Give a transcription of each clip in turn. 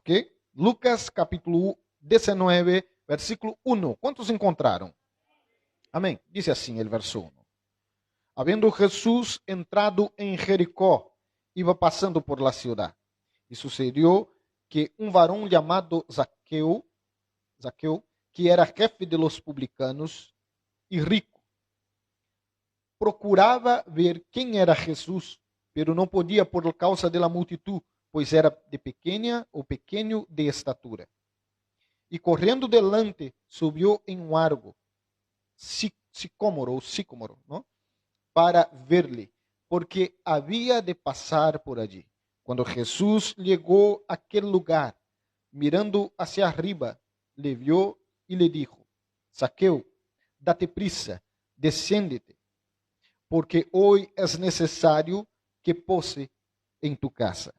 Ok? Lucas capítulo 19, versículo 1. ¿Cuántos encontraron? Amén. Dice así el verso 1. Habiendo Jesús entrado en Jericó, iba pasando por la ciudad. Y sucedió que un varón llamado Zaqueo, que era jefe de los publicanos y rico, procuraba ver quién era Jesús, pero no podía por causa de la multitud, pues era de pequeña o pequeño de estatura. Y corriendo delante, subió en un árbol, sicómoro, ¿no? Para verle, porque había de pasar por allí. Cuando Jesús llegó a aquel lugar, mirando hacia arriba, le vio y le dijo: Zaqueo, date prisa, desciéndete, porque hoy es necesario que pose en tu casa.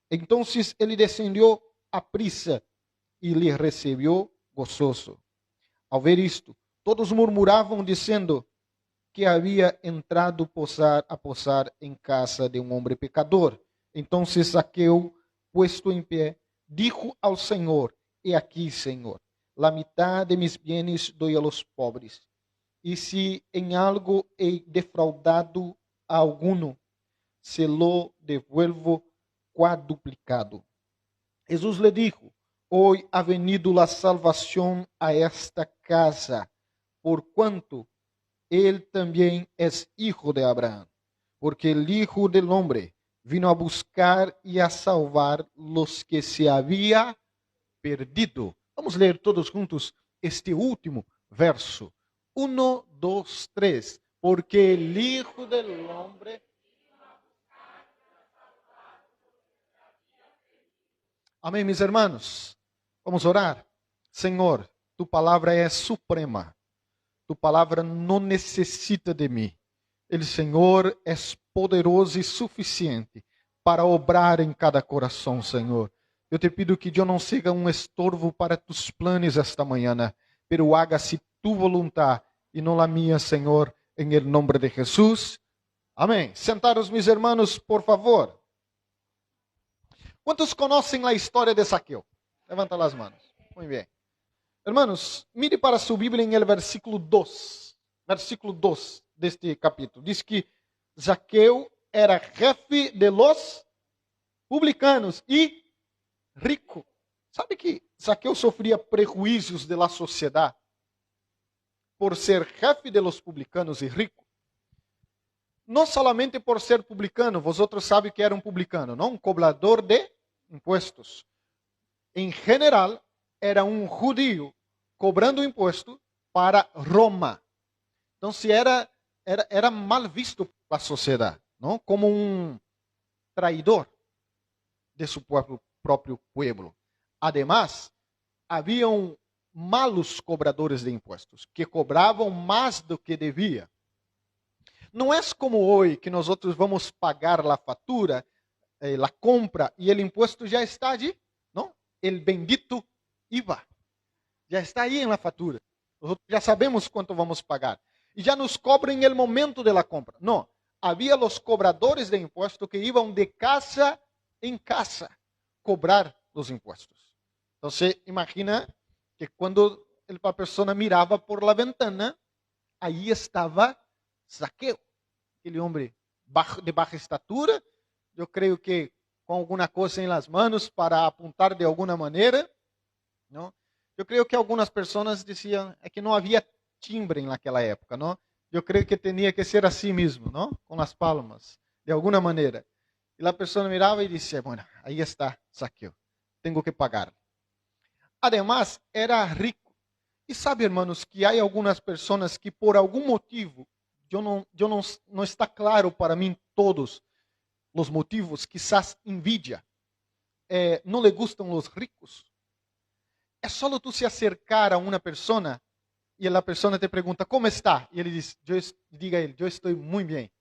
Entonces él descendió a prisa y le recibió gozoso. Ao ver isto, todos murmuravam, dizendo que havia entrado a posar em casa de um homem pecador. Então Zaqueu, puesto em pé, dijo ao Senhor: He aqui, Senhor, la mitad de mis bienes doy a los pobres. E se em algo he defraudado a alguno, se lo devuelvo quadruplicado. Jesús le dijo: Hoy ha venido la salvación a esta casa, por cuanto él también es hijo de Abraham, porque el Hijo del Hombre vino a buscar y a salvar los que se había perdido. Vamos ler todos juntos este último verso. 1, 2, 3. Porque el Hijo del Hombre... Amém, mis hermanos. Vamos orar. Senhor, tu palavra é suprema. Tu palavra não necessita de mim. O Senhor é poderoso e suficiente para obrar em cada coração, Senhor. Eu te pido que eu não seja um estorvo para tus planos esta manhã, pero hágase tu voluntad e não a minha, Senhor, em el nombre de Jesus. Amém. Sentados, mis hermanos, por favor. Quantos conhecem a história de Zaqueu? Levanta as mãos. Muito bem. Hermanos, mire para su Biblia en el versículo 2. Versículo 2 deste capítulo. Diz que Zaqueu era jefe de los publicanos e rico. Sabe que Zaqueu sofria prejuízos de la sociedade por ser jefe de los publicanos e rico? Não solamente por ser publicano, vosotros sabem que era um publicano, não? Um cobrador de impuestos. Em geral, era um judío cobrando imposto para Roma. Então, se era mal visto pela sociedade, não? Como um traidor de seu próprio pueblo. Además, haviam malos cobradores de impostos, que cobravam mais do que devia. Não é como hoje, que nós vamos pagar a fatura, a compra, e o imposto já está ali, não? O bendito IVA. Já está aí na fatura. Nós já sabemos quanto vamos pagar. E já nos cobram em el momento de la compra. Não. Havia os cobradores de imposto que iam de casa em casa cobrar os impostos. Então, você imagina que quando a pessoa mirava por la ventana, aí estava Zaqueu, aquele homem de baixa estatura, eu creio que com alguma coisa em las manos para apontar de alguma maneira, não? Eu creio que algumas pessoas diziam que não havia timbre naquela época, não? Eu creio que tinha que ser assim mesmo, não? Com as palmas, de alguma maneira. E a pessoa mirava e dizia: bueno, aí está Zaqueu, tenho que pagar. Además, era rico. E sabe, hermanos, que há algumas pessoas que por algum motivo, não está claro para mim todos os motivos, quizás envidia, não lhe gustam os ricos. É só tu se acercar a uma pessoa e a pessoa te pergunta: como está? E ele diz, diga a ele: eu estou muito bem.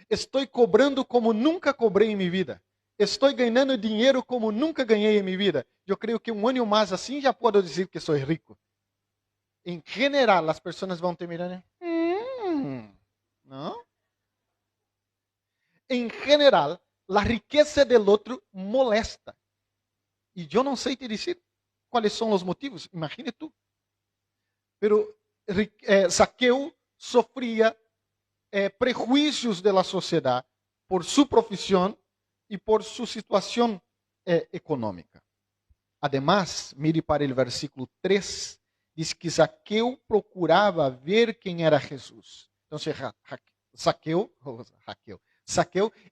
Estou cobrando como nunca cobrei em minha vida. Estou ganhando dinheiro como nunca ganhei em minha vida. Eu creio que um ano mais assim já posso dizer que sou rico. Em geral, as pessoas vão te mirando. Não? Em geral, a riqueza do outro molesta. E eu não sei te dizer quais são os motivos, imagine tu. Pero Zaqueu sofria prejuízos da sociedade por sua profissão e por sua situação econômica. Además, mire para o versículo 3, diz que Zaqueu procurava ver quem era Jesus. Então, Zaqueu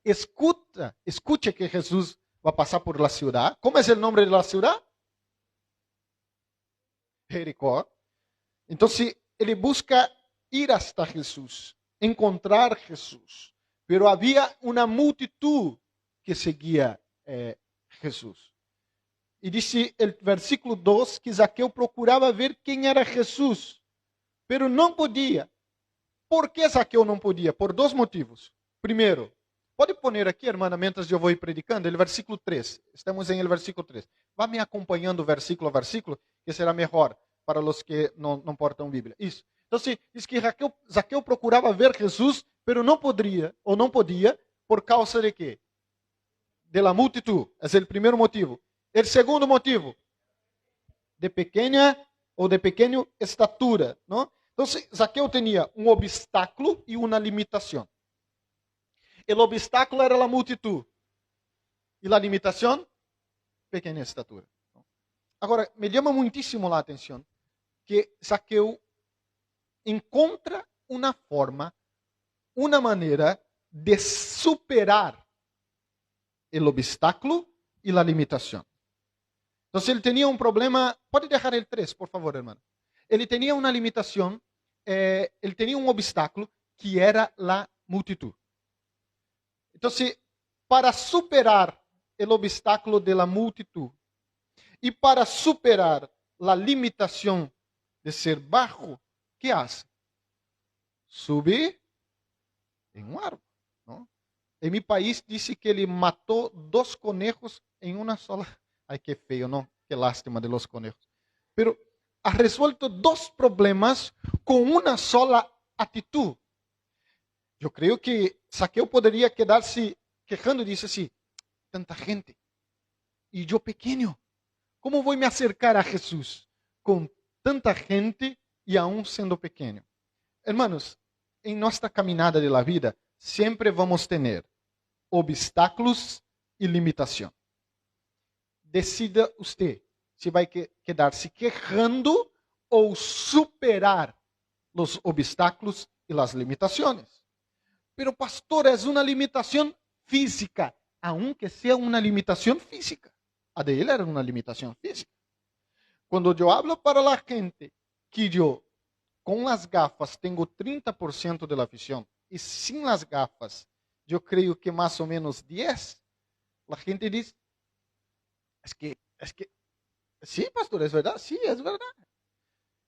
escuta que Jesus vai passar por la ciudad. Como é o nome de la ciudad? Jericó. Então, ele busca ir hasta Jesus, encontrar Jesus. Pero havia uma multitud que seguia Jesus. E disse o versículo 2 que Zaqueu procurava ver quem era Jesus, pero não podia. Por que Zaqueu não podia? Por dois motivos. Primeiro, pode pôr aqui, irmã, mientras eu vou ir predicando, o versículo 3. Estamos em el versículo 3. Vá me acompanhando versículo a versículo, que será melhor para os que não portam Bíblia. Isso. Então, diz que Zaqueu procurava ver Jesus, pero não podia, por causa de quê? De la multitud. Esse é o primeiro motivo. O segundo motivo, de pequena ou de pequena estatura, não? Então, Zaqueu tinha um obstáculo e uma limitação. O obstáculo era a multitud. E a limitação, pequena estatura. Agora, me chama muitíssimo a atenção que Zaqueu encontra uma forma, uma maneira de superar o obstáculo e a limitação. Então, ele tinha um problema, pode deixar el 3, por favor, irmão. Ele tinha uma limitação, ele tinha um obstáculo que era a multitud. Então, para superar o obstáculo de la multitud e para superar a limitação de ser baixo, que hace? Sube em um árvore. Não? Em meu país, disse que ele matou 2 conejos em uma sola. Ai, que feio, não? Que lástima de los conejos. Pero ha resuelto 2 problemas com uma sola atitude. Eu creio que Zaqueu poderia quedar-se quejando e disse assim: tanta gente e eu pequeno. Como vou me acercar a Jesus com tanta gente e aún sendo pequeno? Hermanos, em nossa caminhada de la vida, sempre vamos ter obstáculos e limitação. Decida você se vai quedar-se quejando ou superar os obstáculos e as limitações. Pero pastor, é uma limitação física, aunque seja uma limitação física. A de ele era uma limitação física. Quando eu hablo para a gente que eu, com as gafas, tenho 30% da visão, e sem as gafas, eu creio que mais ou menos 10%, a gente diz, sim, pastor, é verdade? Sim, é verdade.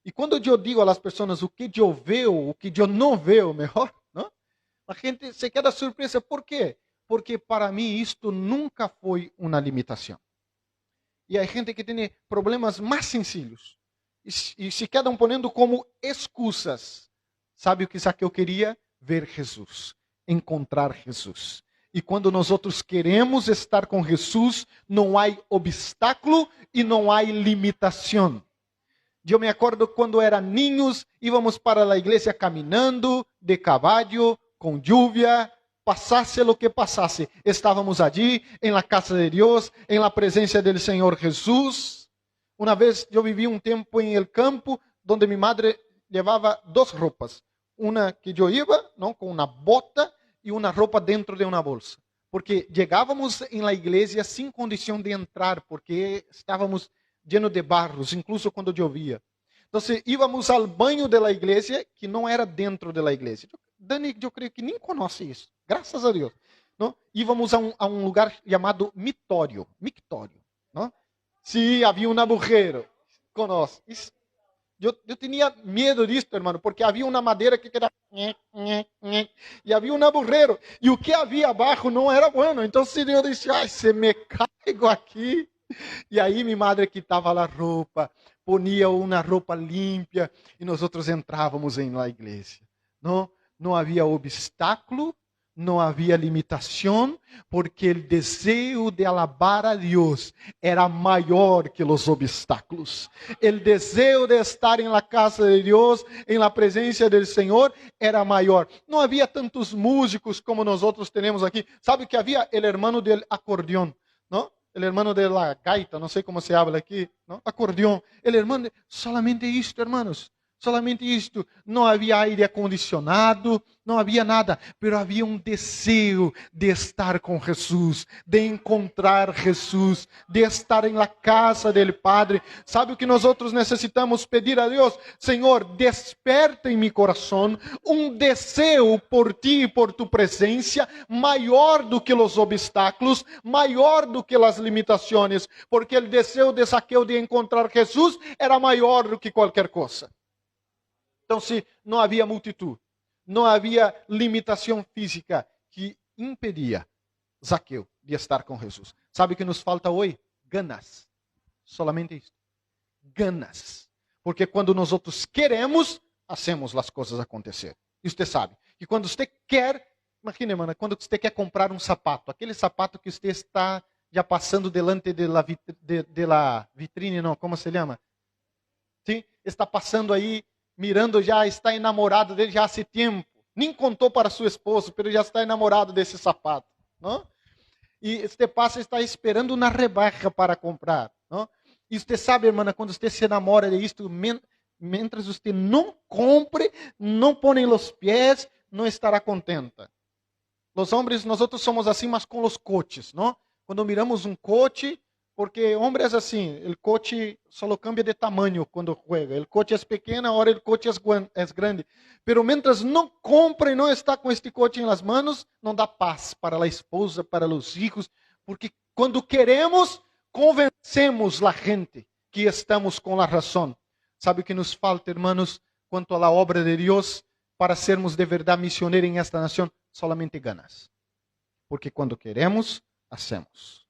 E quando eu digo às pessoas o que eu vejo, o que eu não vejo, melhor, não? A gente se queda surpresa. Por quê? Porque para mim isto nunca foi uma limitação. E há gente que tem problemas mais sencillos e se quedam ponendo como excusas. Sabe o que Zaqueu queria? Ver Jesus, encontrar Jesus. E quando nós outros queremos estar com Jesus, não há obstáculo e não há limitação. Eu me acordo quando era niños, íbamos para a igreja caminhando, de cavalo, com lluvia, passasse o que passasse. Estávamos allí, em la casa de Deus, em la presença del Senhor Jesus. Uma vez eu vivi um tempo em el campo, onde minha madre levava 2 roupas. Uma que eu ia, não, com uma bota, e uma roupa dentro de uma bolsa. Porque chegávamos em la igreja sem condição de entrar, porque estávamos llenos de barros, incluso quando chovia. Então, íamos ao banho da igreja, que não era dentro da igreja. Dani, eu creio que nem conhece isso. Graças a Deus. Não? Íamos a um lugar chamado mictório. Não? Sim, havia um agujero. Conosco. Eu tinha medo disso, irmão, porque havia uma madeira que era e havia um agujero. E o que havia abaixo não era bueno. Então, eu disse, ai, se me caigo aqui. E aí minha madre quitava a roupa, ponia uma roupa limpa e nós outros entrávamos em la igreja. Não havia obstáculo, não havia limitação, porque o desejo de alabar a Deus era maior que os obstáculos. O desejo de estar na casa de Deus, na presença do Senhor, era maior. Não havia tantos músicos como nós outros temos aqui. Sabe que havia o hermano del acordeón, não? O hermano de la gaita, não sei como se habla aqui, não? Acordeón. O hermano, solamente isto, hermanos. Solamente isto, não havia aire acondicionado, não havia nada, mas havia um desejo de estar com Jesus, de encontrar Jesus, de estar na casa do Padre. Sabe o que nós outros necessitamos pedir a Deus? Senhor, desperta em meu coração um desejo por ti e por tu presença, maior do que os obstáculos, maior do que as limitações, porque o desejo de Zaqueu de encontrar Jesus era maior do que qualquer coisa. Então, se não havia multitud, não havia limitação física que impedia Zaqueu de estar com Jesus. Sabe o que nos falta hoje? Ganas. Solamente isso. Ganas. Porque quando nós outros queremos, hacemos as coisas acontecer. E você sabe que quando você quer, imagine, mano, quando você quer comprar um sapato, aquele sapato que você está já passando delante de la vitrine, não, como se chama? Sim? Está passando aí, mirando, já está enamorado dele já há tempo. Nem contou para sua esposa, mas já está enamorado desse sapato. Não? E este passa está esperando uma rebaja para comprar. Não? E você sabe, irmã, quando você se enamora de isto, mientras você não compre, não põe os pés, não estará contenta. Os homens, nós outros somos assim, mas com os coches, não? Quando miramos um coche, porque homem é assim, o coche só cambia de tamanho quando juega. O coche é pequeno, agora o coche é grande. Pero mientras não compra e não está com este coche nas mãos, não dá paz para a esposa, para os filhos, porque quando queremos, convencemos a gente que estamos com a razão. Sabe o que nos falta, hermanos, quanto à obra de Deus, para sermos de verdade missioneiros em esta nação? Solamente ganas. Porque quando queremos, hacemos.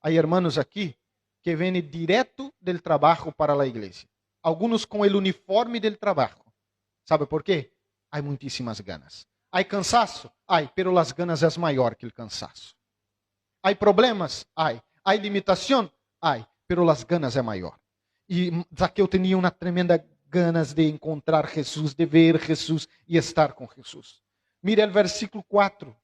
Há hermanos aqui que vêm direto do trabalho para a igreja. Alguns com o uniforme do trabalho. ¿Sabe por quê? Há muitíssimas ganas. Há cansaço? Há, pero as ganas é maior que o cansaço. Há problemas? Há. Há limitação? Há, pero as ganas é maior. E Zaqueu tinha uma tremenda ganas de encontrar Jesus, de ver Jesus e estar com Jesus. Mira o versículo 4,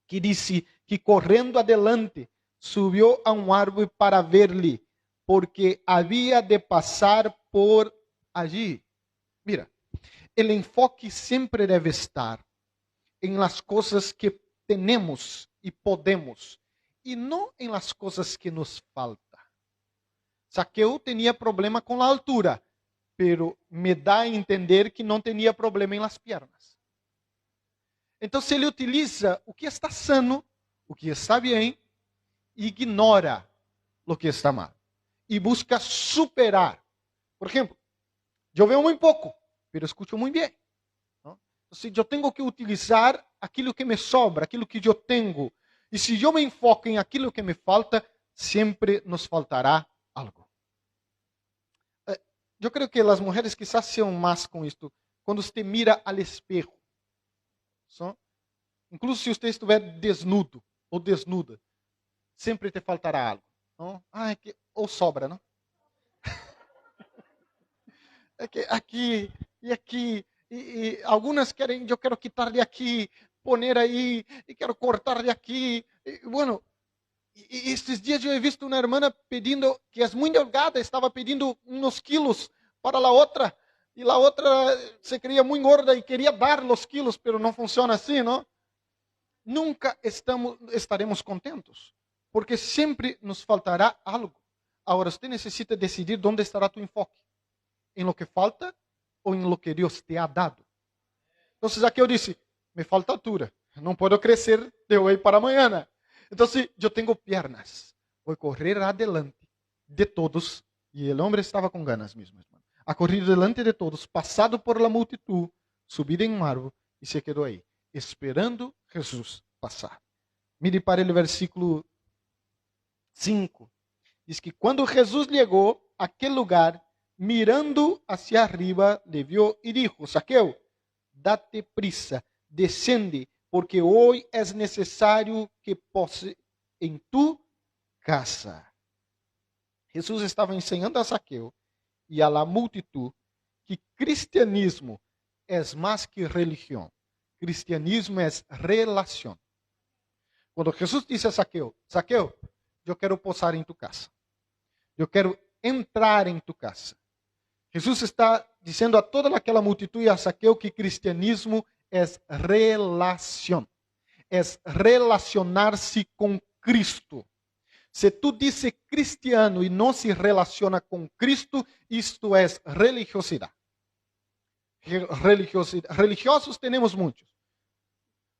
que diz que correndo adelante, subiu a um árvore para ver-lhe, porque havia de passar por allí. Mira, o enfoque sempre deve estar em las coisas que temos e podemos, e não em las coisas que nos falta. Zaqueu tinha problema com a altura, pero me dá a entender que não tinha problema em las piernas. Então, se ele utiliza o que está sano, o que está bem, ignora o que está mal e busca superar. Por exemplo, eu vejo muito pouco, mas escuto muito bem. Então, eu tenho que utilizar aquilo que me sobra, aquilo que eu tenho. E se eu me enfoco em aquilo que me falta, sempre nos faltará algo. Eu creio que as mulheres quizás sejam mais com isto. Quando você mira ao espejo, incluso se você estiver desnudo ou desnuda, sempre te faltará algo. Não? É que, ou sobra, não? É que aqui e aqui, e algumas querem, eu quero quitar de aqui, poner aí, e quero cortar de aqui. Bueno, estes dias eu he visto uma irmã pedindo, que é muito delgada, estava pedindo uns quilos para a outra, e a outra se creia muito gorda e queria dar os quilos, mas não funciona assim, não? Nunca estaremos contentos, porque sempre nos faltará algo. Agora, você necessita decidir onde estará tu enfoque. Em lo que falta ou em lo que Deus te ha dado. Então, aqui eu disse, me falta altura. Não posso crescer de hoje para amanhã. Então, eu tenho pernas. Vou correr adelante de todos. E o homem estava com ganas mesmo, irmão. A correr delante de todos, passado por la multitud, subido em um árvore e se quedou aí, esperando Jesus passar. Mire para o versículo 5. Diz que quando Jesus chegou àquele lugar, mirando hacia arriba, le viu e dijo, Zaqueu, date prisa, descende, porque hoy es necesario que pose en tu casa. Jesús estava ensinando a Zaqueu e a la multitud que cristianismo é mais que religião. Cristianismo é relação. Quando Jesus disse a Zaqueu, Zaqueu, eu quero posar em tu casa. Eu quero entrar em tu casa. Jesus está dizendo a toda aquela multitud e a Zaqueu que cristianismo é relação. É relacionar-se com Cristo. Se tu dices cristiano e não se relaciona com Cristo, isto é religiosidade. Religiosos temos muitos.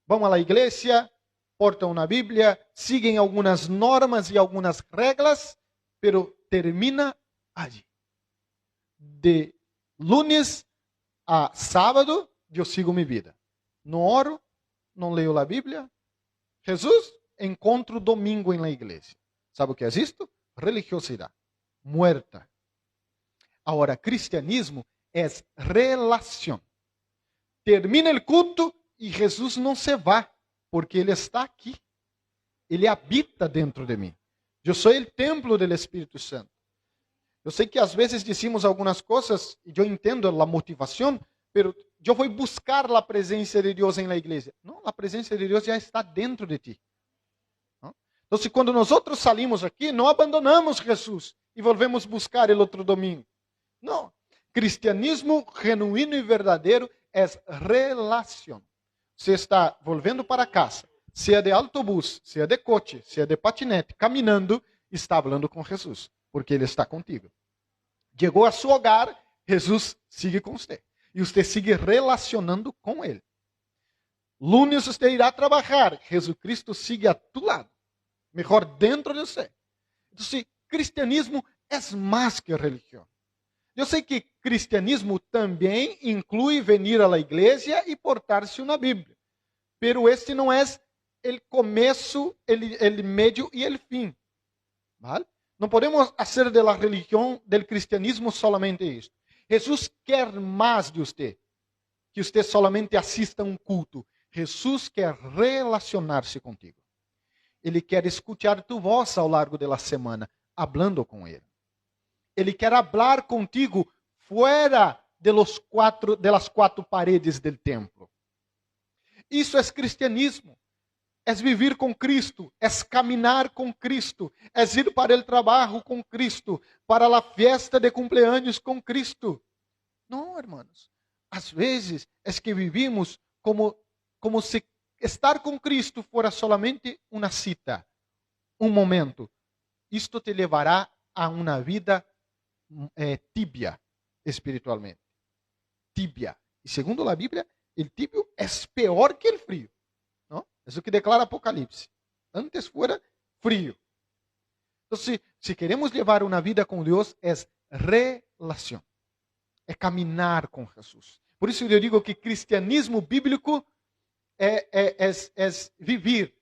Vão à igreja, portam a Bíblia, seguem algumas normas e algumas regras, pero termina allí. De lunes a sábado, eu sigo minha vida. Não oro, não leio a Bíblia. Jesus, encontro domingo na igreja. ¿Sabe o que é isto? Religiosidade. Muerta. Agora, cristianismo é relação. Termina o culto e Jesus não se vai, porque Ele está aqui. Ele habita dentro de mim. Eu sou o templo do Espírito Santo. Eu sei que às vezes dizemos algumas coisas, e eu entendo a motivação, mas eu vou buscar a presença de Deus na igreja. Não, a presença de Deus já está dentro de ti. Então, quando nós salimos aqui, não abandonamos Jesus e volvemos buscar o outro domingo. Não. Cristianismo genuíno e verdadeiro é relação. Você está volvendo para casa, seja de autobus, seja de coche, seja de patinete, caminhando, está falando com Jesus, porque Ele está contigo. Chegou a seu hogar, Jesus sigue com você. E você sigue relacionando com Ele. Lunes você irá trabalhar, Jesus Cristo sigue a tu lado. Mejor dentro de você. Então, cristianismo é mais que religião. Eu sei que cristianismo também inclui venir à igreja e portar-se na Bíblia. Pero este não é o começo, o meio e o fim. ¿Vale? Não podemos fazer da religião, do cristianismo solamente isto. Jesus quer mais de você, que você solamente assista a um culto. Jesus quer relacionar-se contigo. Ele quer escutar tu voz ao largo da semana, hablando com Ele. Ele quer falar contigo fora de las quatro paredes do templo. Isso é cristianismo. É viver com Cristo, é caminhar com Cristo, é ir para o trabalho com Cristo, para a festa de cumpleaños com Cristo. Não, hermanos. Às vezes é que vivimos como se estar com Cristo fora solamente uma cita, um momento. Isto te levará a uma vida tíbia espiritualmente. Tíbia. E segundo a Bíblia, o tibio é pior que o frio. Não? É o que declara Apocalipse. Antes fora frio. Então, se queremos levar uma vida com Deus, é relação. É caminhar com Jesus. Por isso eu digo que cristianismo bíblico é viver.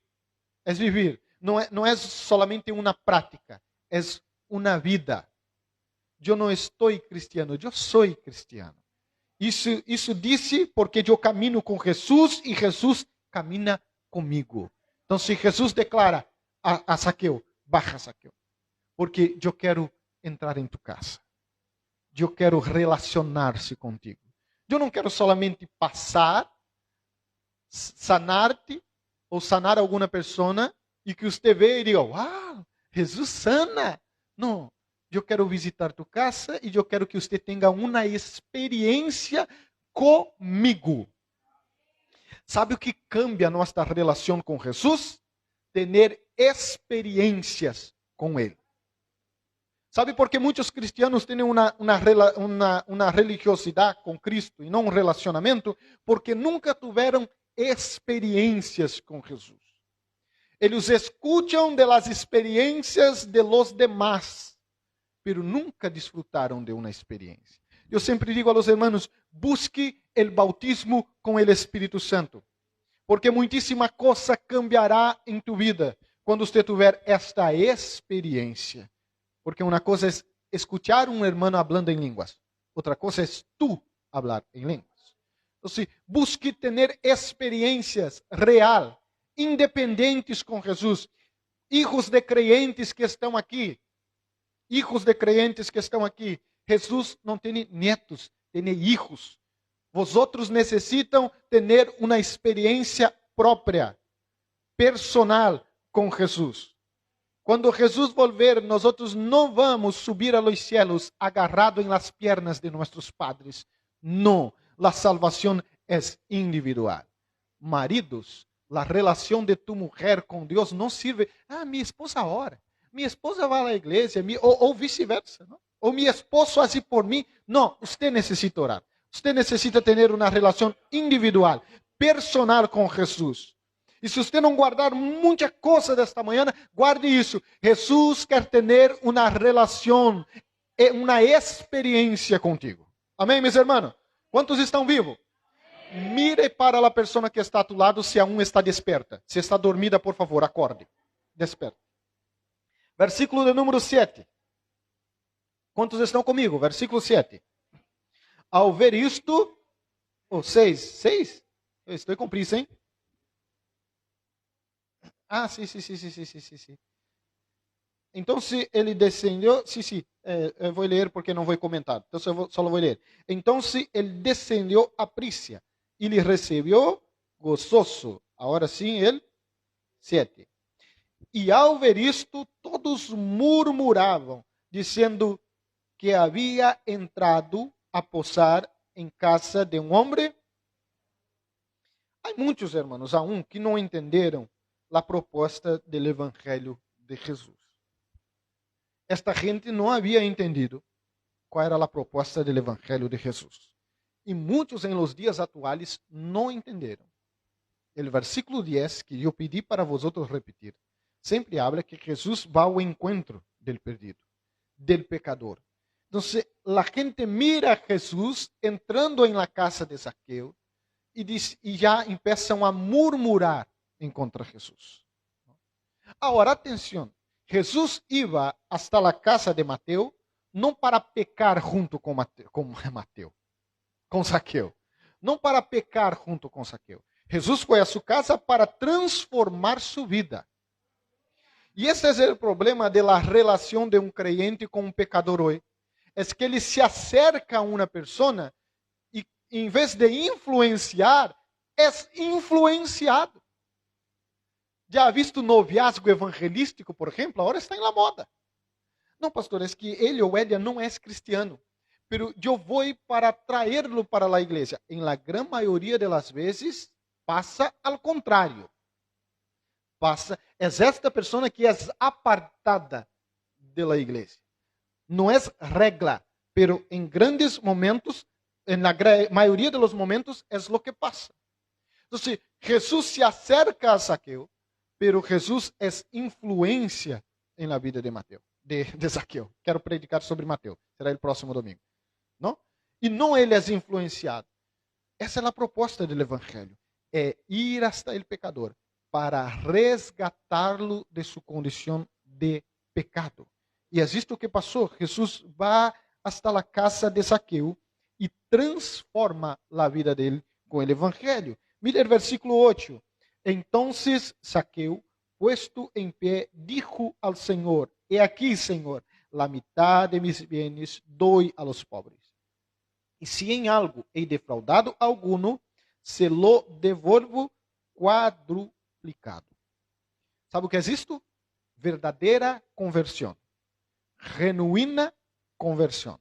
É viver. Não é solamente uma prática. É uma vida. Eu não estou cristiano, eu sou cristiano. Isso disse porque eu camino com Jesus e Jesus camina comigo. Então, se Jesus declara a Zaqueu, baja Zaqueu, porque eu quero entrar em tu casa. Eu quero relacionar-se contigo. Eu não quero solamente passar, sanar-te ou sanar alguma pessoa e que você vê e diga, uau, Jesus sana. Não, eu quero visitar tu casa e eu quero que você tenha uma experiência comigo. Sabe o que cambia nossa relação com Jesus? Ter experiências com Ele. Sabe por que muitos cristianos têm uma religiosidade com Cristo e não um relacionamento? Porque nunca tiveram experiências com Jesus. Eles escutam das experiências de los demás, mas nunca desfrutaram de uma experiência. Eu sempre digo a los hermanos, busque o bautismo com o Espírito Santo, porque muitíssima coisa cambiará em tu vida quando você tiver esta experiência. Porque uma coisa é escuchar um hermano hablando em línguas, outra coisa é tu hablar em línguas. Então, busque ter experiências real, independentes com Jesus. Hijos de crentes que estão aqui, Jesus não tem netos, tem hijos. Vosotros necessitam ter uma experiência própria, personal com Jesus. Quando Jesus volver, nós não vamos subir a los cielos agarrado em las piernas de nossos padres. Não, a salvação é individual. Maridos, a relação de tu mulher com Deus não sirve. Minha esposa ora, minha esposa vai à igreja, ou vice-versa, não? Ou meu esposo assim por mim. Não, você necessita orar. Você necessita ter uma relação individual, personal com Jesus. E se você não guardar muita coisa desta manhã, guarde isso. Jesus quer ter uma relação, uma experiência contigo. Amém, meus irmãos? Quantos estão vivos? Mire para a pessoa que está a tu lado se aún está desperta. Se está dormida, por favor, acorde. Desperta. Versículo de número 7. Quantos estão comigo? Versículo 7. Ao ver isto, 6? Eu estou com prisa, hein? Sim. Então, se ele descendeu, eu vou ler porque não vou comentar. Então, só vou ler. Então, se ele descendeu a Prícia e lhe recebeu gozoso. Agora sim, ele 7. E ao ver isto, todos murmuravam, dizendo que havia entrado a posar em casa de um homem. Há muitos irmãos aún que não entenderam a proposta do Evangelho de Jesus. Esta gente não havia entendido qual era a proposta do Evangelho de Jesus. E muitos em los dias atuais não entenderam. O versículo 10, que eu pedi para vosotros repetir, sempre habla que Jesus va ao encontro del perdido, del pecador. Então, a gente mira a Jesus entrando em la casa de Zaqueu e já começam a murmurar contra Jesus. Agora, atenção, Jesus ia hasta a casa de Mateo não para pecar junto com Zaqueu, não para pecar junto com Zaqueu. Jesus foi a sua casa para transformar sua vida. E esse é o problema da relação de um creyente com um pecador hoje. É que ele se acerca a uma pessoa e, em vez de influenciar, é influenciado. Já ha visto noviazgo evangelístico, por exemplo? Agora está em la moda. Não, pastor, é que ele ou ela não é cristiano. Pero eu vou para traê-lo para a igreja. Em la gran maioria das vezes, passa ao contrário. É esta pessoa que é apartada da igreja. Não é regra, pero em grandes momentos, na maioria dos momentos, é o que passa. Então, Jesus se acerca a Zaqueu, pero Jesus é influência na vida de Zaqueu. Quero predicar sobre Mateus. Será o próximo domingo. Não? E não ele é influenciado. Essa é a proposta do Evangelho. É ir hasta o pecador para resgatá-lo de sua condição de pecado. E é isto que passou. Jesus vai hasta a casa de Zaqueu e transforma a vida dele com o Evangelho. Mira o versículo 8. Entonces Zaqueu, puesto em pé, dijo al Senhor: He aqui, Senhor, la mitad de mis bienes doy a los pobres. E se em algo he defraudado alguno, se lo devolvo quadruplicado. Sabe o que é isto? Verdadeira conversão. Genuína conversão.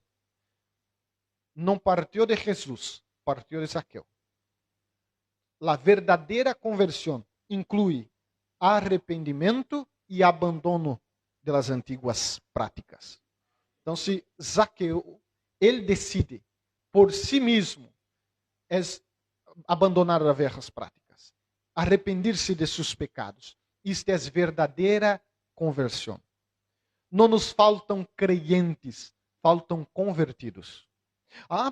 Não partiu de Jesus, partiu de Zaqueu. A verdadeira conversão inclui arrependimento e abandono das antiguas práticas. Então, se Zaqueu, ele decide por si mesmo abandonar as velhas práticas, arrepender-se de seus pecados. Isto é verdadeira conversão. Não nos faltam creyentes, faltam convertidos.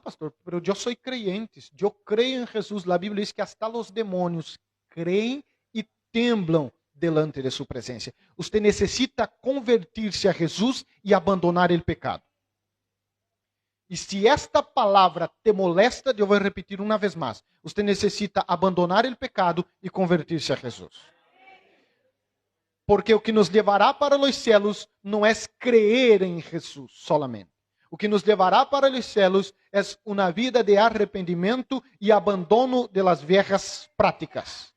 Pastor, pero eu sou creyente, eu creio em Jesus. A Bíblia diz que hasta os demônios creem e temblam delante de sua presença. Você necessita convertir-se a Jesus e abandonar o pecado. E se esta palavra te molesta, eu vou repetir uma vez mais. Você necessita abandonar o pecado e convertir-se a Jesus. Porque o que nos levará para os céus não é creer em Jesus solamente. O que nos levará para os céus é uma vida de arrependimento e abandono de las viejas práticas.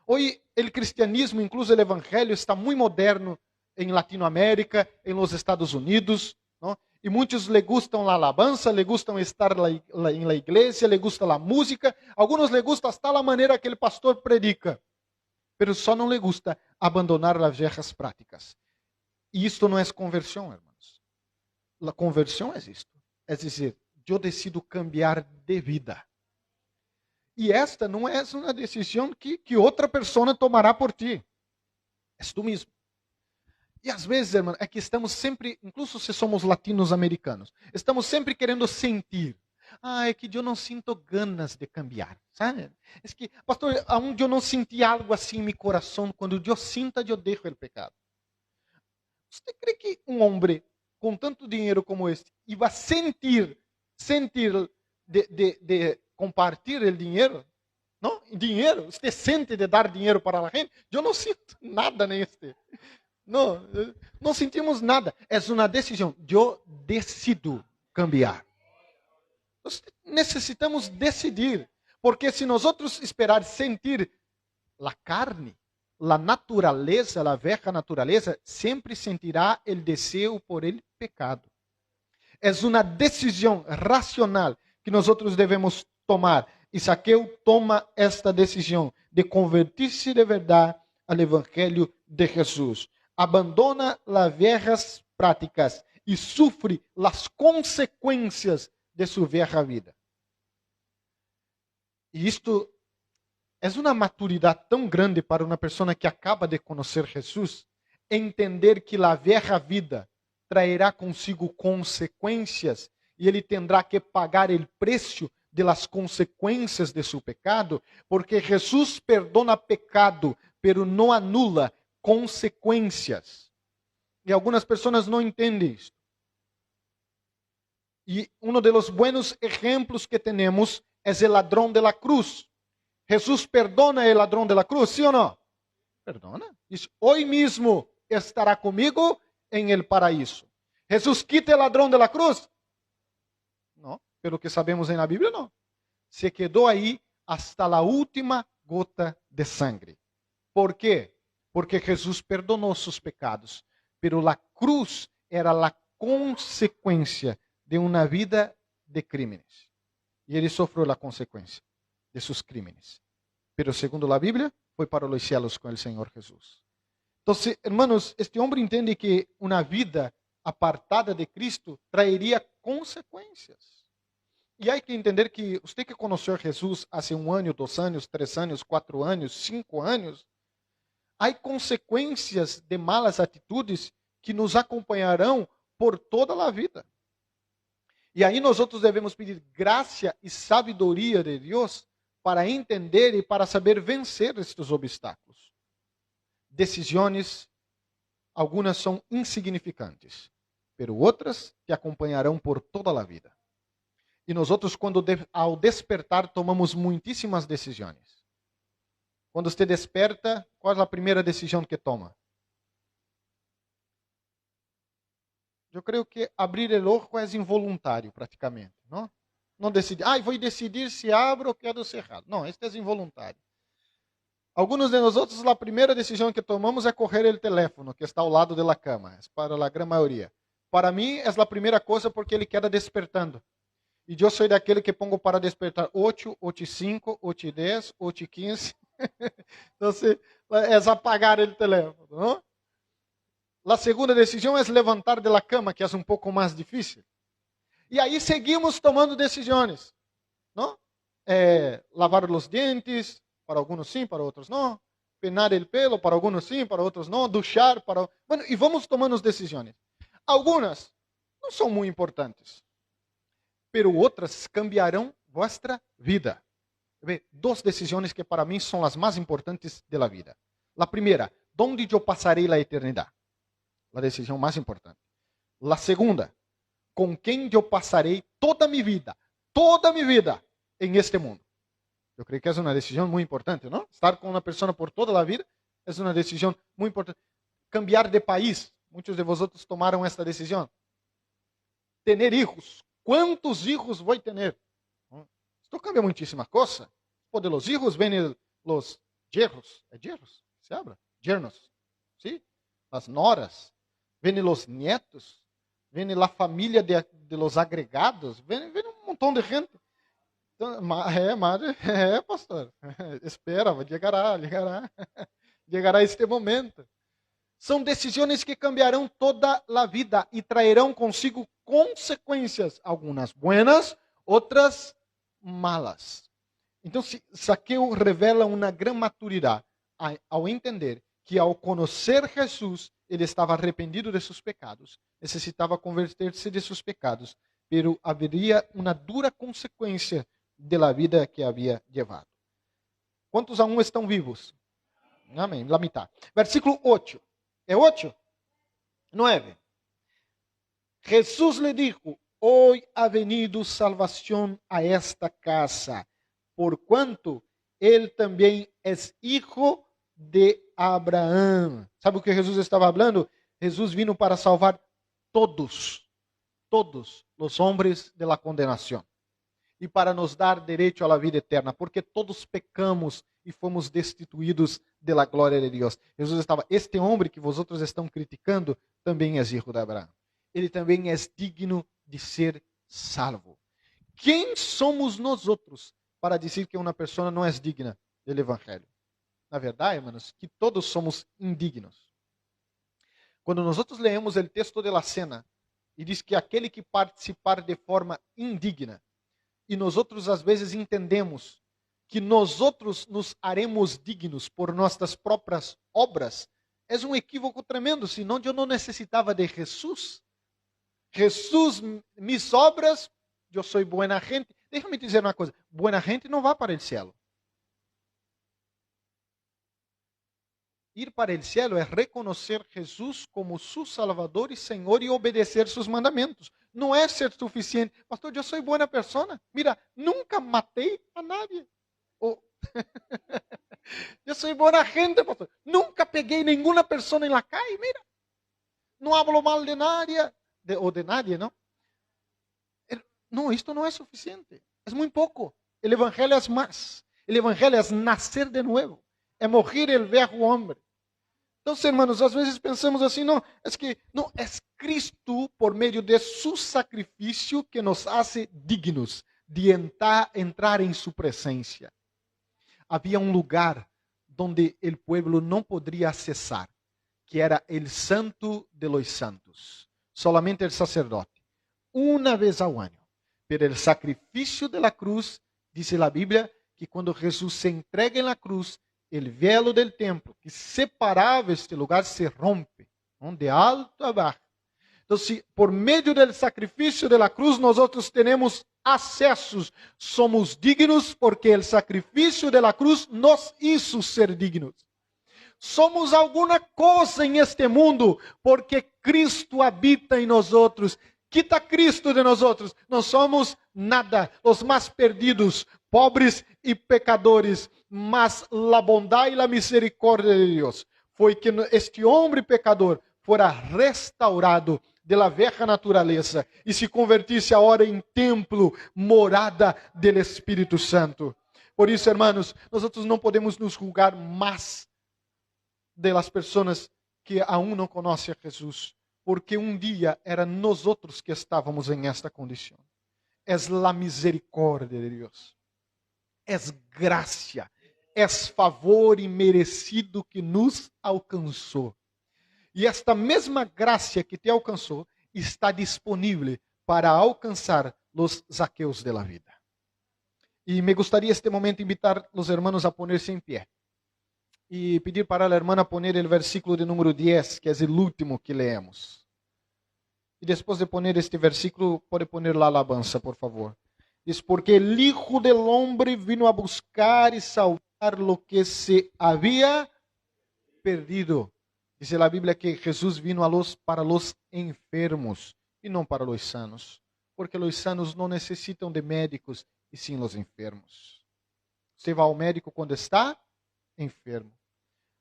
Hoje, o cristianismo, incluso o evangelho, está muito moderno em Latinoamérica, em los Estados Unidos, não? E muitos le gustam a alabanza, le gustam estar em la igreja, le gusta a música, alguns le gusta hasta a maneira que o pastor predica, pero só não le gusta abandonar as viejas práticas. E isto não é conversão, irmãos. A conversão é isto, é dizer, eu decido cambiar de vida. E esta não é uma decisão que outra pessoa tomará por ti. É tu mesmo. E às vezes, irmão, é que estamos sempre, incluso se somos latinos-americanos, estamos sempre querendo sentir. É que eu não sinto ganas de cambiar, sabe? É que, pastor, aonde eu não senti algo assim em meu coração, quando eu sinto, eu deixo o pecado. Você crê que um homem com tanto dinheiro como este iba a sentir de compartilhar o dinheiro? Não? Dinheiro? Você sente de dar dinheiro para a gente? Eu não sinto nada neste. Não sentimos nada. É uma decisão. Eu decido cambiar. Nós necessitamos decidir. Porque se nós esperar sentir a carne, a natureza, a velha natureza, sempre sentirá o desejo por el pecado. É uma decisão racional que nós devemos tomar. E Zaqueu toma esta decisão de convertir-se de verdade ao Evangelho de Jesus. Abandona as velhas práticas e sofre as consequências de sua velha vida. E isto é uma maturidade tão grande para uma pessoa que acaba de conhecer Jesus, entender que a velha vida trairá consigo consequências e ele terá que pagar o preço de las consequências de seu pecado, porque Jesus perdona pecado, pero não anula consequências. E algumas pessoas não entendem isso. E um dos buenos exemplos que temos é o ladrão de la cruz. Jesus perdona o ladrão de la cruz, sim ou não? Perdona. Diz, hoje mesmo estará comigo em el paraíso. Jesus quita o ladrão de la cruz? Não, pelo que sabemos na Bíblia, não. Se quedou aí hasta a última gota de sangue. ¿Por quê? Porque Jesus perdonou seus pecados, pero la cruz era a consequência de uma vida de crímenes. E ele sofreu a consequência de seus crímenes. Pero segundo a Bíblia, foi para os céus com o Senhor Jesus. Então, hermanos, este homem entende que uma vida apartada de Cristo traeria consequências. E há que entender que você que conheceu Jesus há 1 ano, 2 anos, 3 anos, 4 anos, 5 anos, há consequências de malas atitudes que nos acompanharão por toda a vida. E aí nós devemos pedir graça e sabedoria de Deus para entender e para saber vencer estes obstáculos. Decisões, algumas são insignificantes, pero outras te acompanharão por toda a vida. E nós quando ao despertar, tomamos muitíssimas decisões. Quando você desperta, qual é a primeira decisão que toma? Eu creio que abrir o olho é involuntário, praticamente. Não decidir, vou decidir se abro ou quero cerrar. Não, este é involuntário. Alguns de nós a primeira decisão que tomamos é correr o teléfono que está ao lado da cama. É para a grande maioria. Para mim, é a primeira coisa porque ele queda despertando. E eu sou daquele que pongo para despertar 8, 8:05, 8:10, 8:15. Então, é apagar o teléfono. Não? A segunda decisão é levantar da cama, que é um pouco mais difícil. E aí seguimos tomando decisões. Não? Lavar os dentes, para alguns sim, para outros não. Penar o pelo, para alguns sim, para outros não. Duchar, Bueno, e vamos tomando decisões. Algumas não são muito importantes, pero outras cambiarão vossa vida. 2 decisões que para mim são as mais importantes da vida. A primeira, onde eu passarei a eternidade? A decisão mais importante. A segunda, com quem eu passarei toda mi vida em este mundo. Eu creio que é uma decisão muito importante, não? Estar com uma pessoa por toda a vida é uma decisão muito importante. Cambiar de país, muitos de vosotros tomaram esta decisão. Tener hijos, quantos hijos vou ter? Isto cambia muitíssima coisa. Por de los hijos vêm los yernos, ¿é yernos? Se habla? Yernos, ¿sí? As noras, vêm los nietos, vem a família de los agregados, vem um montão de gente. Então, madre, pastor, espera, chegará este momento. São decisões que cambiarão toda a vida e trairão consigo consequências, algumas buenas, outras malas. Então, Zaqueu revela uma grande maturidade ao entender que, ao conhecer Jesus, ele estava arrependido de seus pecados, necessitava converter-se de seus pecados, pero haveria uma dura consequência da vida que havia levado. Quantos aún estão vivos? Amém. La mitad. Versículo 8. ¿É 8? 9. Jesús le dijo: hoy ha venido salvación a esta casa, por cuanto él también es hijo de Abraão. Sabe o que Jesus estava falando? Jesus vino para salvar todos os homens de la condenação e para nos dar direito à vida eterna, porque todos pecamos e fomos destituídos de la glória de Deus. Jesus estava, este homem que vosotros estão criticando também é filho de Abraão. Ele também é digno de ser salvo. Quem somos nós outros para dizer que uma pessoa não é digna do evangelho? Na verdade, irmãos, que todos somos indignos. Quando nós leemos o texto de la cena e diz que aquele que participar de forma indigna, e nós outros às vezes entendemos que nós outros nos haremos dignos por nossas próprias obras, é um equívoco tremendo, senão eu não necessitava de Jesus. Jesus, mis obras, eu sou buena gente. Deixa-me dizer uma coisa, buena gente não vai para o céu. Ir para o céu é reconhecer Jesus como seu Salvador e Senhor e obedecer seus mandamentos. Não é ser suficiente. Pastor, eu sou boa pessoa. Mira, nunca matei a nadie. Oh. Eu sou boa gente, pastor. Nunca peguei nenhuma pessoa em la calle. Mira, não hablo mal de nadie. Ou de nadie, não? Não, isto não é suficiente. É muito pouco. O evangelho é mais. O evangelho é nascer de novo. É morrer o velho homem. Então, irmãos, às vezes pensamos assim, não, é Cristo, por meio de seu sacrifício, que nos hace dignos de entrar em sua presença. Havia um lugar onde o povo não poderia acessar, que era o Santo de los Santos, solamente o sacerdote, uma vez ao ano. Pero o sacrifício de la cruz, diz a Bíblia, que quando Jesus se entrega na cruz, o velo del templo que separava este lugar se rompe, de alto a baixo. Então, por meio do sacrifício de la cruz, nós temos acessos, somos dignos porque o sacrifício de la cruz nos hizo ser dignos. Somos alguma coisa em este mundo porque Cristo habita em nós. Quita Cristo de nós, não somos nada, os mais perdidos, pobres e pecadores, mas a bondade e a misericórdia de Deus foi que este homem pecador fora restaurado de la vieja natureza e se convertisse agora em templo, morada do Espírito Santo. Por isso, hermanos, nós não podemos nos julgar mais de las pessoas que aún não conhecem a Jesus, porque um dia era nós outros que estávamos em esta condição. É a misericórdia de Deus. É graça, é favor imerecido que nos alcançou. E esta mesma graça que te alcançou está disponível para alcançar os Zaqueus de la vida. E me gostaria este momento invitar os hermanos a ponerse em pé. E pedir para a hermana poner o versículo de número 10, que é o último que leemos. E depois de poner este versículo, pode poner la alabanza, por favor. Diz, porque el Hijo del Hombre vino a buscar y salvar lo que se había perdido. Dice la Biblia que Jesús vino para los enfermos e não para os sanos, porque os sanos não necessitam de médicos, e sim os enfermos. Você vai ao médico quando está enfermo.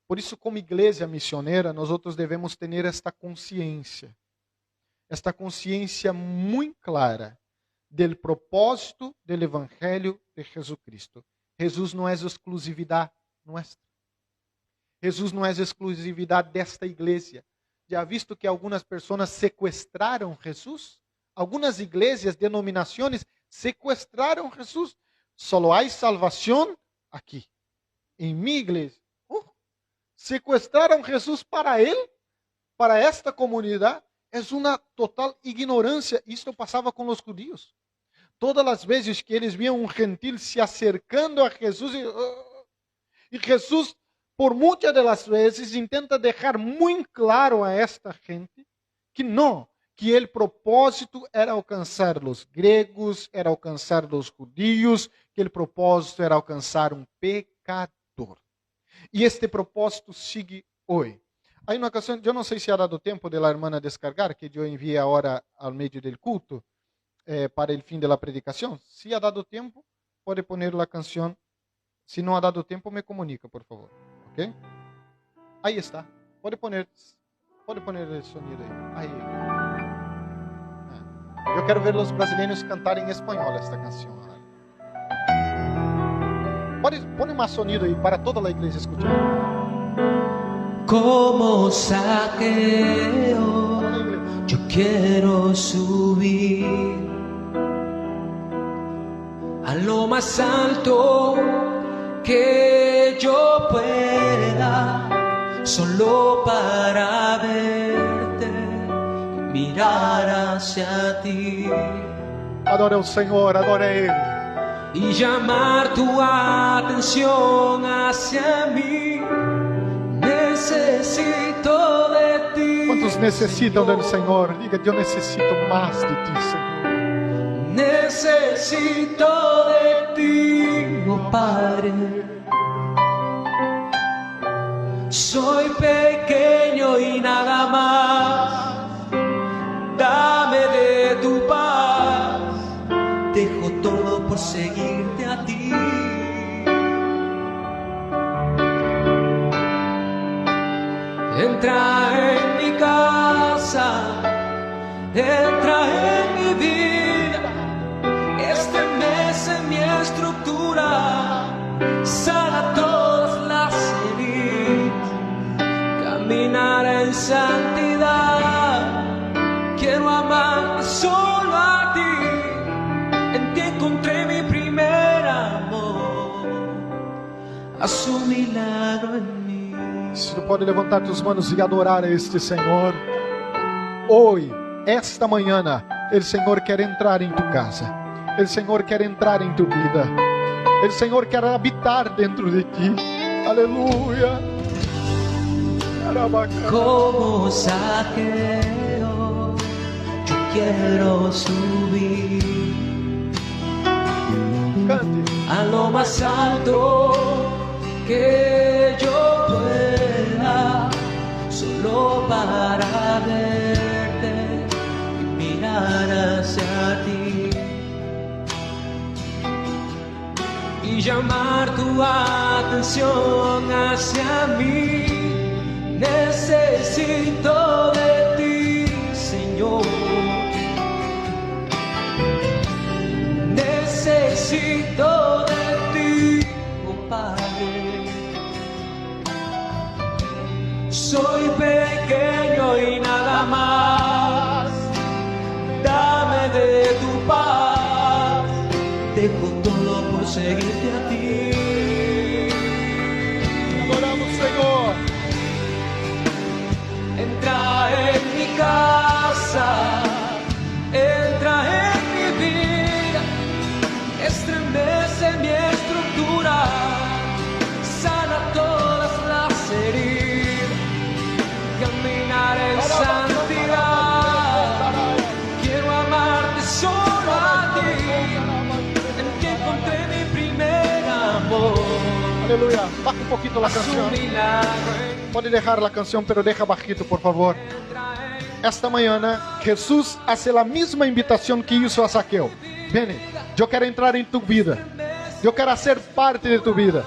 Por isso, como igreja missioneira, nós outros devemos ter esta consciência muito clara do propósito do Evangelho de Jesus Cristo. Jesus não é exclusividade nossa. Jesus não é exclusividade desta igreja. Já visto que algumas pessoas sequestraram Jesus? Algumas igrejas, denominações, sequestraram Jesus. Só há salvação aqui, em minha igreja. Sequestraram Jesus para ele, para esta comunidade. É uma total ignorância. Isto passava com os judeus. Todas as vezes que eles viam um gentil se acercando a Jesus, e Jesus, por muitas das vezes, intenta deixar muito claro a esta gente que não, que o propósito era alcançar os gregos, era alcançar os judeus, que o propósito era alcançar um pecador. E este propósito sigue hoje. Aí uma ocasião, eu não sei se ha dado tempo de la hermana descargar, que eu enviei agora ao meio do culto, para o fim da predicação. Se ha dado tempo, pode poner a canção. Se não ha dado tempo, me comunica, por favor. Ok? Aí está. Pode poner o sonido aí. Aí. Eu quero ver os brasileiros cantarem em espanhol esta canção. Pode mais sonido aí para toda a igreja escutar. Como Zaqueo, yo quiero subir a lo más alto que yo pueda, solo para verte y mirar hacia ti. Adore o Senhor, adore Ele. Y llamar tu atención hacia mí. Necesito de ti. Quantos necessitam do Senhor? Diga, eu necessito mais de ti, Senhor. Necesito de ti, oh Padre. Soy pequeño y nada más. Dame de tu paz. Dejo todo por seguirte a ti. Entra en mi casa, entra en mi vida, estremece mi estructura, sana todas las heridas, caminar en santidad, quiero amarte solo a ti, en ti encontré mi primer amor, haz un milagro en mí. Se tu pode levantar tuas mãos e adorar a este Senhor. Hoje, esta manhã, o Senhor quer entrar em tu casa. O Senhor quer entrar em tu vida. O Senhor quer habitar dentro de ti. Aleluia. Como Zaqueo, yo quiero subir Cante. a lo más alto que yo pueda, solo para verte y mirar hacia ti y llamar tu atención hacia mí. Necesito de ti, Señor. Necesito de ti, oh Padre. Soy pequeño y nada más. Dame de tu paz. Dejo todo por seguirte a ti. Adoramos, Senhor. Entra en mi casa, entra en mi vida, estremece mi estructura, sana todas las heridas, caminar en santidad, quiero amarte solo a ti, en ti encontré mi primer amor. Aleluia. Baja um pouquinho a Haz un canção. milagro en Pode deixar a canção, pero deja bajito, por favor. esta mañana Jesús hace la misma invitación que hizo a Zaqueo. Ven, yo quiero entrar en tu vida. Yo quiero ser parte de tu vida.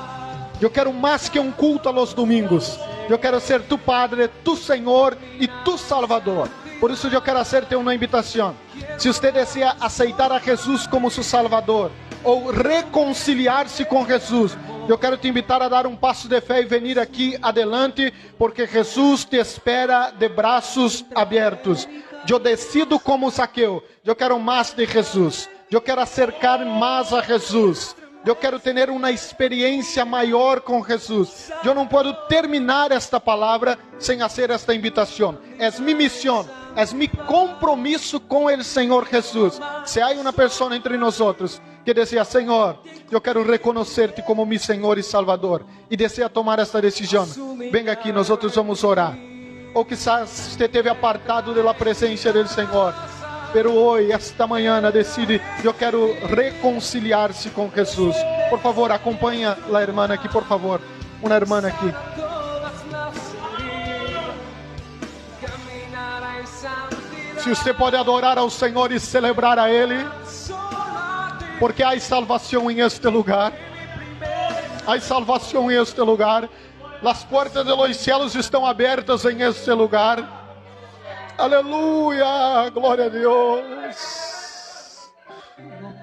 Yo quiero más que un culto a los domingos. Yo quiero ser tu Padre, tu Señor y tu Salvador. Por isso eu quero hacerte uma invitação. Se você deseja aceitar a Jesus como seu Salvador ou reconciliar-se com Jesus, eu quero te invitar a dar um passo de fé e vir aqui adelante, porque Jesus te espera de braços abertos. Eu decido como Zaqueu. Eu quero mais de Jesus. Eu quero acercar mais a Jesus. Eu quero ter uma experiência maior com Jesus. Eu não posso terminar esta palavra sem fazer esta invitação. É minha missão, é meu compromisso com o Senhor Jesus. Se há uma pessoa entre nós que deseja, Senhor, eu quero reconhecer-te como meu Senhor e Salvador, e deseja tomar esta decisão, venga aqui, nós vamos orar. Ou quizás você esteve apartado da presença do Senhor, pero hoje, esta manhã, decide, eu quero reconciliar-se com Jesus. Por favor, acompanha a irmã aqui, por favor. Uma irmã aqui. Se você pode adorar ao Senhor e celebrar a Ele, porque há salvação em este lugar. Há salvação em este lugar. As portas dos céus estão abertas em este lugar. Aleluia, glória a Deus.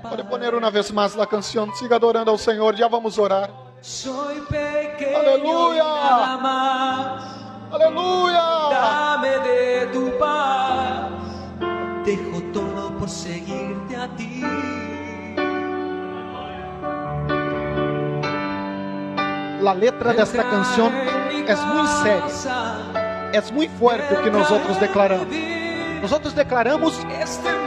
Pode poner uma vez mais a canção, siga adorando ao Senhor, já vamos orar. Aleluia, aleluia. Dame de tu paz, dejo todo por seguirte a ti. A letra desta canção é muito séria. É muito forte o que nós declaramos. Nós declaramos: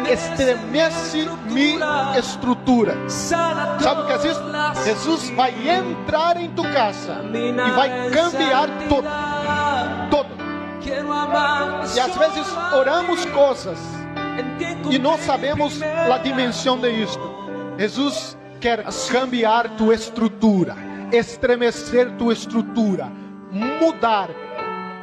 estremece minha estrutura. Sabe o que é isso? Jesus vai entrar em tu casa e vai cambiar tudo. Tudo. E às vezes oramos coisas e não sabemos a dimensão de isto. Jesus quer cambiar tu estrutura, estremecer tu estrutura, mudar,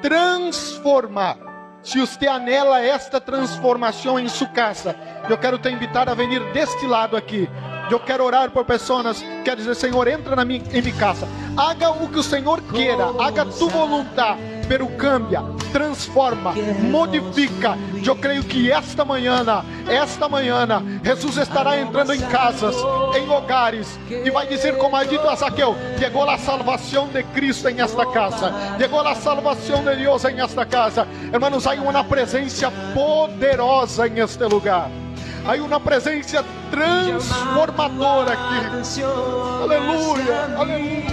transformar. Se você anela esta transformação em sua casa, eu quero te invitar a vir deste lado aqui. Eu quero orar por pessoas, quero dizer: Senhor, entra em minha casa, haga o que o Senhor queira, haga tu vontade, pero cambia, transforma, modifica. Eu creio que esta manhã, Jesus estará entrando em casas, em hogares, e vai dizer como ha dito a Zaqueu: chegou a salvação de Cristo em esta casa, chegou a salvação de Deus em esta casa. Hermanos, há uma presença poderosa em este lugar. Há uma presença transformadora aqui. Aleluia, aleluia.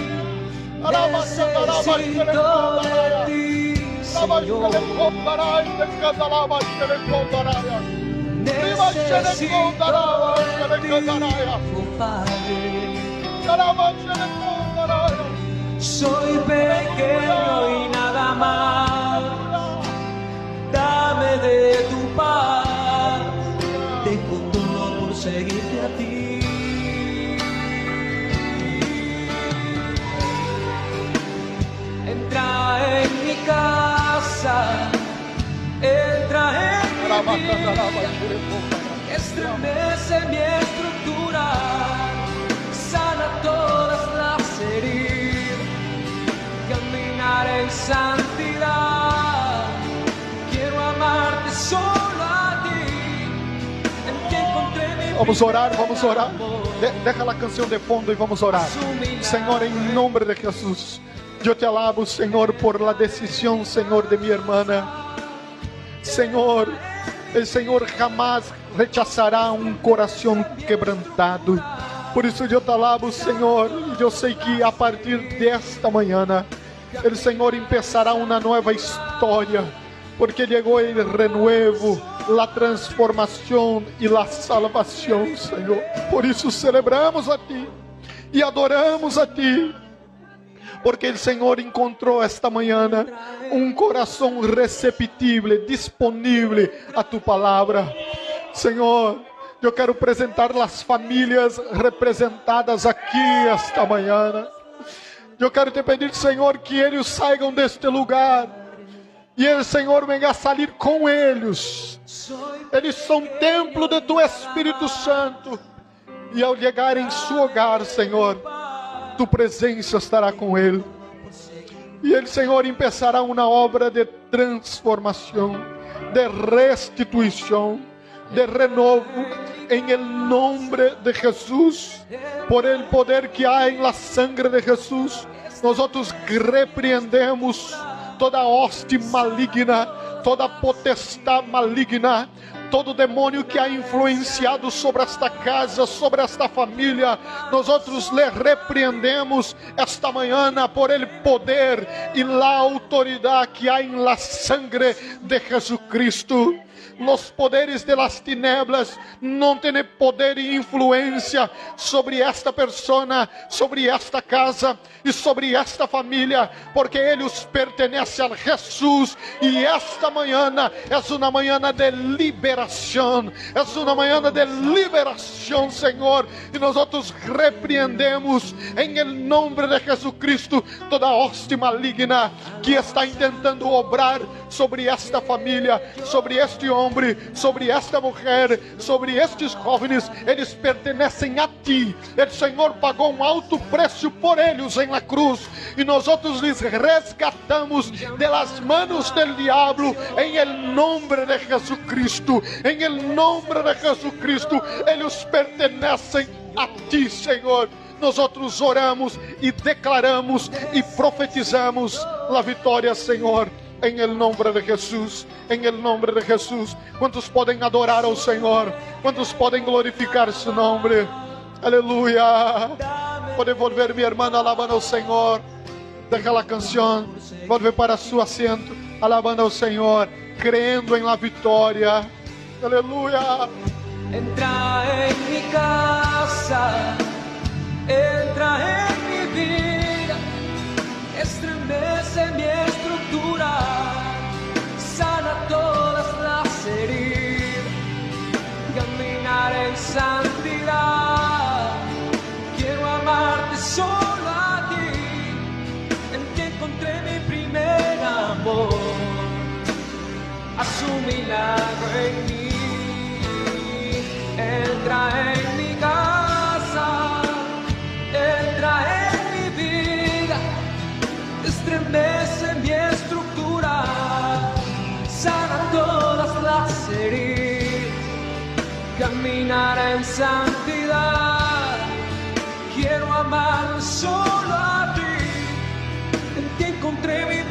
Soy pequeño y nada más. Dame de tu paz. Dejo todo por seguirte a ti. Entra en mi casa, entra en mi vida, estremece mi estructura, sana todas las heridas, caminar en santidad. Quiero amarte solo a ti, en ti encontré mi Vamos orar, vamos orar. Deja a canção de fundo e vamos orar. Senhor, em nome de Jesus, eu te alabo, Senhor, por la decisión, Senhor, de minha irmã. Senhor, o Senhor jamais rechazará um coração quebrantado. Por isso eu te alabo, Senhor, e eu sei que a partir desta manhã, o Senhor empezará uma nova história, porque chegou o renuevo, a transformação e a salvação, Senhor. Por isso celebramos a Ti e adoramos a Ti, porque o Senhor encontrou esta manhã um coração receptível, disponível a Tu palavra. Senhor, eu quero apresentar as famílias representadas aqui esta manhã. Eu quero te pedir, Senhor, que eles saiam deste lugar E el Senhor venga a salir com eles. Eles são templo de tu Espírito Santo. E ao chegar em seu hogar, Senhor, tu presença estará com ele. E ele, Senhor, começará uma obra de transformação, de restituição, de renovo, em el nombre de Jesus, por el poder que há em la sangre de Jesus. Nós repreendemos toda hoste maligna, toda potestade maligna, todo demônio que ha influenciado sobre esta casa, sobre esta família. Nós le repreendemos esta manhã por el poder e la autoridade que há em la sangre de Jesucristo. Los poderes de las tinieblas não têm poder e influência sobre esta persona, sobre esta casa e sobre esta família, porque eles pertencem a Jesus. E esta manhã é uma manhã de liberação, é uma manhã de liberação, Senhor. E nós repreendemos em nome de Jesucristo toda hoste maligna que está tentando obrar sobre esta família, sobre este homem, sobre esta mulher, sobre estes jovens. Eles pertencem a ti. O Senhor pagou um alto preço por eles em la cruz, e nós lhes resgatamos de las manos del diablo em el nombre de Jesucristo. Em el nombre de Jesucristo, eles pertencem a ti, Senhor. Nós oramos e declaramos e profetizamos a vitória, Senhor. Em el nombre de Jesus, em el nombre de Jesus. Quantos podem adorar ao Senhor? Quantos podem glorificar seu nome? Aleluia. Pode volver, minha irmã, alabando ao Senhor. Deja a canção, volve para seu assento, alabando ao Senhor, crendo em la vitória. Aleluia. Entra en mi casa, entra en mi vida, estremece mi estructura, sana todas las heridas, caminar en santidad. Quiero amarte solo a ti, en ti encontré mi primer amor. Haz un milagro en mí. Entra en mi casa, entra en mi vida, estremece mi estructura, sana todas las heridas, caminar en santidad. Quiero amar solo a ti, en ti encontré mi